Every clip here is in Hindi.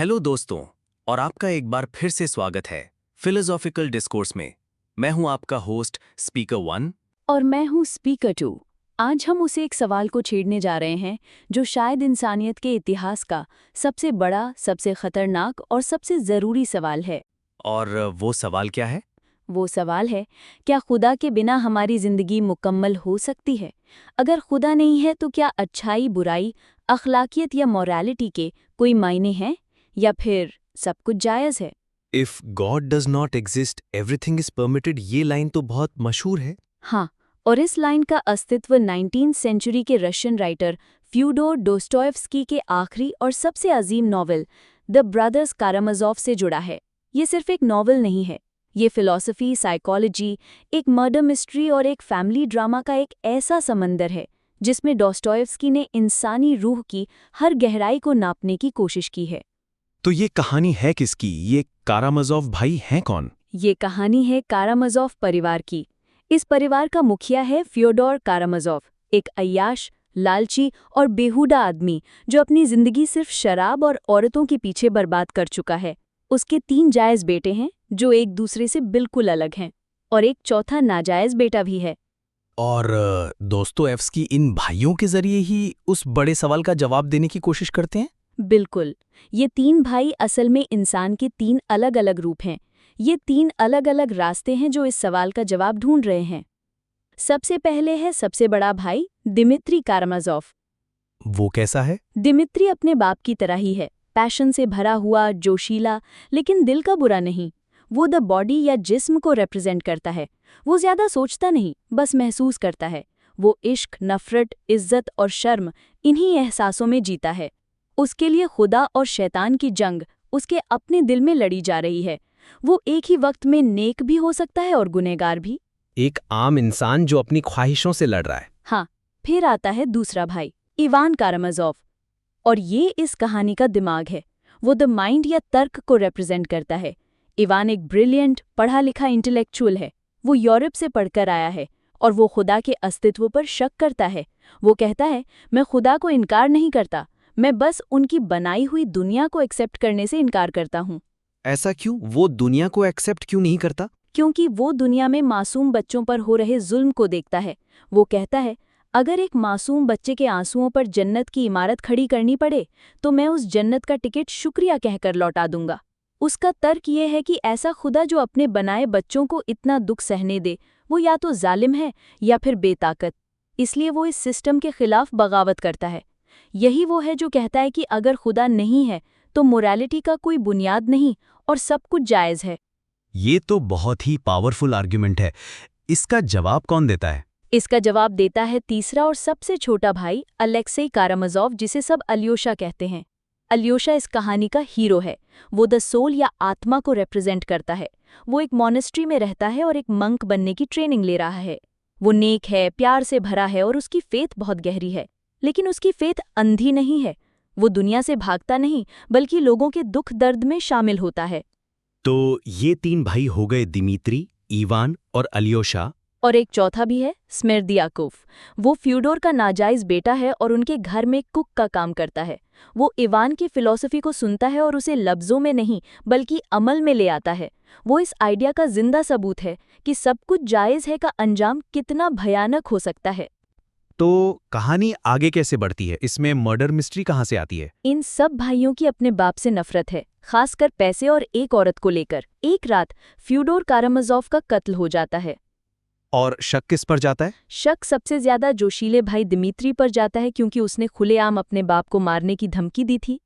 हेलो दोस्तों, और आपका एक बार फिर से स्वागत है फिलोसॉफिकल डिस्कोर्स में। मैं हूं आपका होस्ट स्पीकर 1। और मैं हूँ स्पीकर 2। आज हम उसे एक सवाल को छेड़ने जा रहे हैं जो शायद इंसानियत के इतिहास का सबसे बड़ा, सबसे खतरनाक और सबसे ज़रूरी सवाल है। और वो सवाल क्या है? वो सवाल है, क्या खुदा के बिना हमारी ज़िंदगी मुकम्मल हो सकती है? अगर खुदा नहीं है तो क्या अच्छाई, बुराई, अखलाकियत या मोरालिटी के कोई मायने हैं, या फिर सब कुछ जायज़ है? If God does not exist everything is permitted, ये लाइन तो बहुत मशहूर है। हाँ, और इस लाइन का अस्तित्व 19वीं सेंचुरी के रशियन राइटर फ्योडोर दोस्तोयेव्स्की के आखिरी और सबसे अजीम नॉवल द ब्रदर्स कारामाज़ोव से जुड़ा है। ये सिर्फ एक नॉवल नहीं है, ये फिलॉसफी, साइकोलॉजी, एक मर्डर मिस्ट्री और एक फैमिली ड्रामा का एक ऐसा समंदर है जिसमें दोस्तोयेव्स्की ने इंसानी रूह की हर गहराई को नापने की कोशिश की है। तो ये कहानी है किसकी? ये कारामाज़ोव भाई हैं कौन? ये कहानी है कारामाज़ोव परिवार की। इस परिवार का मुखिया है फ्योडोर कारामाज़ोव, एक अय्याश, लालची और बेहुदा आदमी जो अपनी जिंदगी सिर्फ शराब और औरतों के पीछे बर्बाद कर चुका है। उसके 3 जायज़ बेटे हैं जो एक दूसरे से बिल्कुल अलग हैं, और एक चौथा नाजायज़ बेटा भी है। और दोस्तोयेव्स्की इन भाइयों के जरिए ही उस बड़े सवाल का जवाब देने की कोशिश करते हैं। बिल्कुल, ये 3 भाई असल में इंसान के 3 अलग-अलग रूप हैं। ये 3 अलग-अलग रास्ते हैं जो इस सवाल का जवाब ढूंढ रहे हैं। सबसे पहले है सबसे बड़ा भाई दिमित्री कारामाज़ोव। वो कैसा है? दिमित्री अपने बाप की तरह ही है, पैशन से भरा हुआ, जोशीला, लेकिन दिल का बुरा नहीं। वो द बॉडी या जिस्म को रिप्रेजेंट करता है। वो ज्यादा सोचता नहीं, बस महसूस करता है। वो इश्क, नफरत, इज्जत और शर्म, इन्हीं एहसासों में जीता है। उसके लिए खुदा और शैतान की जंग उसके अपने दिल में लड़ी जा रही है। वो एक ही वक्त में नेक भी हो सकता है और गुनहगार भी। एक आम इंसान जो अपनी ख्वाहिशों से लड़ रहा है। हाँ, फिर आता है दूसरा भाई इवान कारामाज़ोव, और ये इस कहानी का दिमाग है। वो द माइंड या तर्क को रिप्रेजेंट करता है। इवान एक ब्रिलियंट, पढ़ा लिखा इंटेलेक्चुअल है। वो यूरोप से पढ़कर आया है और वो खुदा के अस्तित्व पर शक करता है। वो कहता है, मैं खुदा को इनकार नहीं करता, मैं बस उनकी बनाई हुई दुनिया को एक्सेप्ट करने से इनकार करता हूँ। ऐसा क्यों? वो दुनिया को एक्सेप्ट क्यों नहीं करता? क्योंकि वो दुनिया में मासूम बच्चों पर हो रहे जुल्म को देखता है। वो कहता है, अगर एक मासूम बच्चे के आंसुओं पर जन्नत की इमारत खड़ी करनी पड़े तो मैं उस जन्नत का टिकट शुक्रिया कहकर लौटा दूंगा। उसका तर्क ये है कि ऐसा खुदा जो अपने बनाए बच्चों को इतना दुख सहने दे, वो या तो जालिम है या फिर बेताकत। इसलिए वो इस सिस्टम के खिलाफ बगावत करता है। यही वो है जो कहता है कि अगर खुदा नहीं है तो मोरालिटी का कोई बुनियाद नहीं और सब कुछ जायज़ है। ये तो बहुत ही पावरफुल आर्ग्यूमेंट है। इसका जवाब कौन देता है? इसका जवाब देता है तीसरा और सबसे छोटा भाई अलेक्सेई कारामाज़ोव, जिसे सब अल्योशा कहते हैं। अल्योशा इस कहानी का हीरो है। वो द सोल या आत्मा को रिप्रेजेंट करता है। वो एक मॉनेस्ट्री में रहता है और एक मंक बनने की ट्रेनिंग ले रहा है। वो नेक है, प्यार से भरा है और उसकी फेथ बहुत गहरी है। लेकिन उसकी फेथ अंधी नहीं है। वो दुनिया से भागता नहीं, बल्कि लोगों के दुख दर्द में शामिल होता है। तो ये 3 भाई हो गए, दिमित्री, इवान और अल्योशा। और एक चौथा भी है, स्मिर्दियाकोव। वो फ्योडोर का नाजायज बेटा है और उनके घर में कुक का काम करता है। वो इवान की फिलॉसफी को सुनता है और उसे लफ्ज़ों में नहीं बल्कि अमल में ले आता है। वो इस आइडिया का जिंदा सबूत है कि सब कुछ जायज़ है का अंजाम कितना भयानक हो सकता है। तो कहानी आगे कैसे बढ़ती है? इसमें मर्डर मिस्ट्री कहाँ से आती है? इन सब भाइयों की अपने बाप से नफरत है, खासकर पैसे और एक औरत को लेकर। एक रात फ्योडोर कारामाज़ोव का कत्ल हो जाता है। और शक किस पर जाता है? शक सबसे ज्यादा जोशीले भाई दिमित्री पर जाता है, क्योंकि उसने खुलेआम अपने बाप को मारने की धमकी दी थी।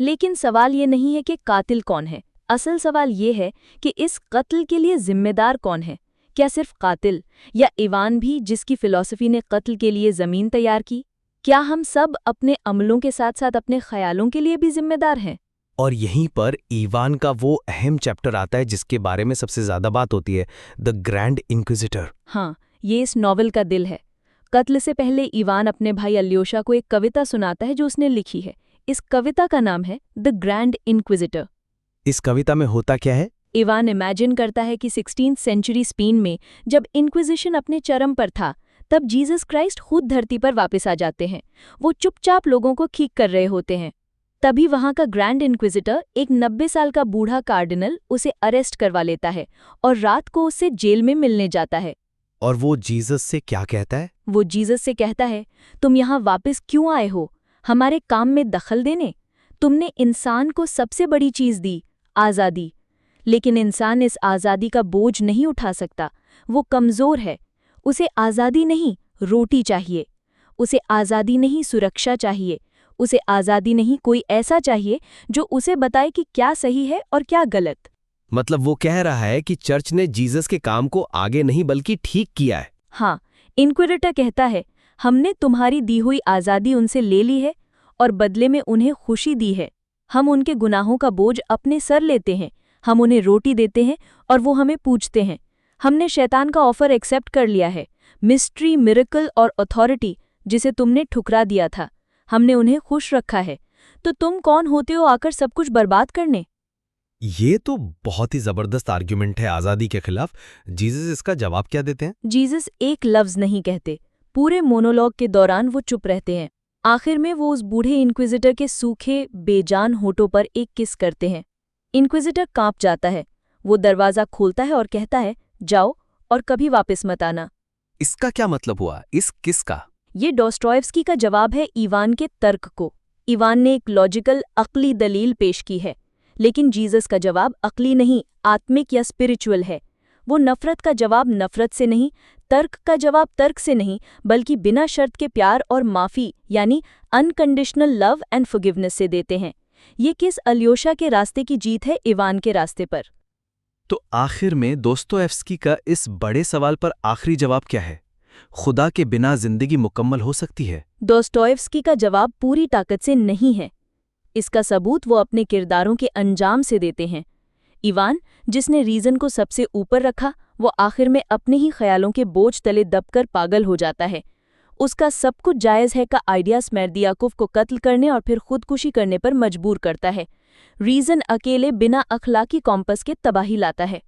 लेकिन सवाल ये नहीं है कि कातिल कौन है। असल सवाल ये है कि इस कत्ल के लिए जिम्मेदार कौन है। क्या सिर्फ कातिल, या इवान भी, जिसकी फिलॉसफी ने कत्ल के लिए जमीन तैयार की? क्या हम सब अपने अमलों के साथ साथ अपने ख्यालों के लिए भी जिम्मेदार हैं? और यहीं पर इवान का वो अहम चैप्टर आता है जिसके बारे में सबसे ज्यादा बात होती है, द ग्रैंड इंक्विजिटर। हाँ, ये इस नॉवल का दिल है। कत्ल से पहले इवान अपने भाई अल्योशा को एक कविता सुनाता है जो उसने लिखी है। इस कविता का नाम है द ग्रैंड इंक्विजिटर। इस कविता में होता क्या है? इवान इमेजिन करता है कि 16वीं सेंचुरी स्पेन में जब इंक्विजिशन अपने चरम पर था, तब जीसस क्राइस्ट खुद धरती पर वापस आ जाते हैं। वो चुपचाप लोगों को ठीक कर रहे होते हैं। तभी वहां का ग्रैंड इंक्विजिटर, एक 90 साल का बूढ़ा कार्डिनल, उसे अरेस्ट करवा लेता है और रात को उससे जेल में मिलने जाता है। और वो जीसस से क्या कहता है? वो जीसस से कहता है, तुम यहाँ वापस क्यों आए हो? हमारे काम में दखल देने? तुमने इंसान को सबसे बड़ी चीज दी, आज़ादी। लेकिन इंसान इस आज़ादी का बोझ नहीं उठा सकता। वो कमज़ोर है। उसे आज़ादी नहीं, रोटी चाहिए। उसे आज़ादी नहीं, सुरक्षा चाहिए। उसे आज़ादी नहीं, कोई ऐसा चाहिए जो उसे बताए कि क्या सही है और क्या गलत। मतलब वो कह रहा है कि चर्च ने जीसस के काम को आगे नहीं बल्कि ठीक किया है। हाँ, इंक्विजिटर कहता है, हमने तुम्हारी दी हुई आज़ादी उनसे ले ली है और बदले में उन्हें खुशी दी है। हम उनके गुनाहों का बोझ अपने सर लेते हैं। हम उन्हें रोटी देते हैं और वो हमें पूछते हैं। हमने शैतान का ऑफर एक्सेप्ट कर लिया है, मिस्ट्री, मिरेकल और अथॉरिटी जिसे तुमने ठुकरा दिया था। हमने उन्हें खुश रखा है। तो तुम कौन होते हो आकर सब कुछ बर्बाद करने? ये तो बहुत ही जबरदस्त आर्ग्यूमेंट है आज़ादी के खिलाफ। जीसस इसका जवाब क्या देते हैं? जीसस एक लफ्ज नहीं कहते। पूरे मोनोलॉग के दौरान वो चुप रहते हैं। आखिर में वो उस बूढ़े इंक्विजिटर के सूखे, बेजान होठों पर एक किस करते हैं। इंक्विजिटर कांप जाता है। वो दरवाज़ा खोलता है और कहता है, जाओ और कभी वापस मत आना। इसका क्या मतलब हुआ, इस किस का? ये डॉस्टॉयव्स्की का जवाब है इवान के तर्क को। इवान ने एक लॉजिकल, अक्ली दलील पेश की है, लेकिन जीसस का जवाब अक्ली नहीं, आत्मिक या स्पिरिचुअल है। वो नफरत का जवाब नफरत से नहीं, तर्क का जवाब तर्क से नहीं, बल्कि बिना शर्त के प्यार और माफ़ी यानी अनकंडीशनल लव एंड फॉरगिवनेस से देते हैं। ये किस अल्योशा के रास्ते की जीत है इवान के रास्ते पर। तो आखिर में दोस्तोयेव्स्की का इस बड़े सवाल पर आखिरी जवाब क्या है? खुदा के बिना जिंदगी मुकम्मल हो सकती है? दोस्तोयेव्स्की का जवाब पूरी ताकत से नहीं है। इसका सबूत वो अपने किरदारों के अंजाम से देते हैं। इवान, जिसने रीजन को सबसे ऊपर रखा, वो आखिर में अपने ही ख्यालों के बोझ तले दबकर पागल हो जाता है। उसका सब कुछ जायज़ है का आइडिया स्मेर्दियाकोव को कत्ल करने और फिर खुदकुशी करने पर मजबूर करता है। रीजन अकेले बिना अखलाकी कॉम्पस के तबाही लाता है।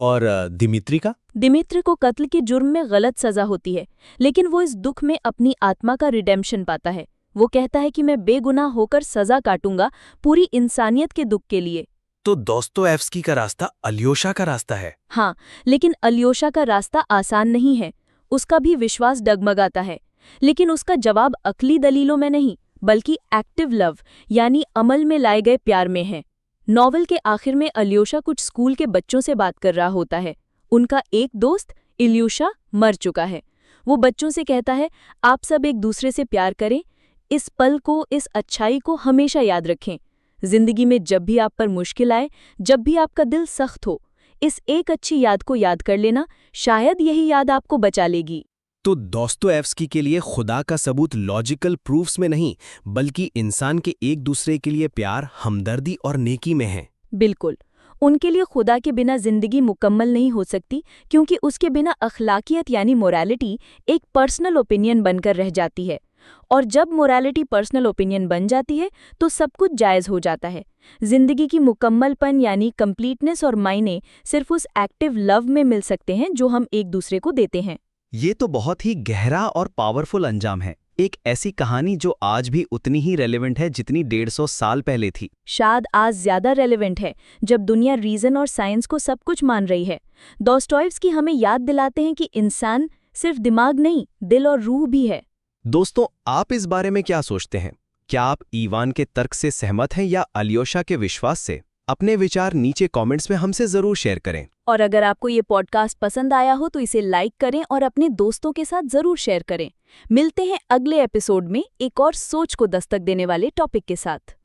और दिमित्री का? दिमित्री को कत्ल के जुर्म में गलत सजा होती है, लेकिन वो इस दुख में अपनी आत्मा का रिडेम्पशन पाता है। वो कहता है कि मैं बेगुनाह होकर सजा काटूंगा, पूरी इंसानियत के दुख के लिए। तो दोस्तोयेव्स्की का रास्ता अल्योशा का रास्ता है। हाँ, लेकिन अल्योशा का रास्ता आसान नहीं है। उसका भी विश्वास डगमगाता है, लेकिन उसका जवाब अक्ली दलीलों में नहीं, बल्कि एक्टिव लव यानी अमल में लाए गए प्यार में है। नॉवल के आखिर में अल्योशा कुछ स्कूल के बच्चों से बात कर रहा होता है। उनका एक दोस्त, इल्यूशा, मर चुका है। वो बच्चों से कहता है, आप सब एक दूसरे से प्यार करें, इस पल को, इस अच्छाई को हमेशा याद रखें। जिंदगी में जब भी आप पर मुश्किल आए, जब भी आपका दिल सख्त हो, इस एक अच्छी याद को याद कर लेना, शायद यही याद आपको बचा लेगी। तो दोस्तोयेव्स्की के लिए खुदा का सबूत लॉजिकल प्रूफ्स में नहीं, बल्कि इंसान के एक दूसरे के लिए प्यार, हमदर्दी और नेकी में है। बिल्कुल। उनके लिए खुदा के बिना जिंदगी मुकम्मल नहीं हो सकती, क्योंकि उसके बिना अखलाकियत यानी मोरालिटी एक पर्सनल ओपिनियन बनकर रह जाती है। और जब मोरालिटी पर्सनल ओपिनियन बन जाती है, तो सब कुछ जायज़ हो जाता है। जिंदगी की मुकम्मलपन यानी कंप्लीटनेस और मायने सिर्फ उस एक्टिव लव में मिल सकते हैं जो हम एक दूसरे को देते हैं। ये तो बहुत ही गहरा और पावरफुल अंजाम है। एक ऐसी कहानी जो आज भी उतनी ही रेलेवेंट है जितनी 150 साल पहले थी। शायद आज ज्यादा रेलेवेंट है, जब दुनिया रीजन और साइंस को सब कुछ मान रही है। दोस्तोयेव्स्की हमें याद दिलाते हैं कि इंसान सिर्फ दिमाग नहीं, दिल और रूह भी है। दोस्तों, आप इस बारे में क्या सोचते हैं? क्या आप ईवान के तर्क से सहमत हैं या अल्योशा के विश्वास से? अपने विचार नीचे कमेंट्स में हमसे जरूर शेयर करें। और अगर आपको ये पॉडकास्ट पसंद आया हो तो इसे लाइक करें और अपने दोस्तों के साथ जरूर शेयर करें। मिलते हैं अगले एपिसोड में एक और सोच को दस्तक देने वाले टॉपिक के साथ।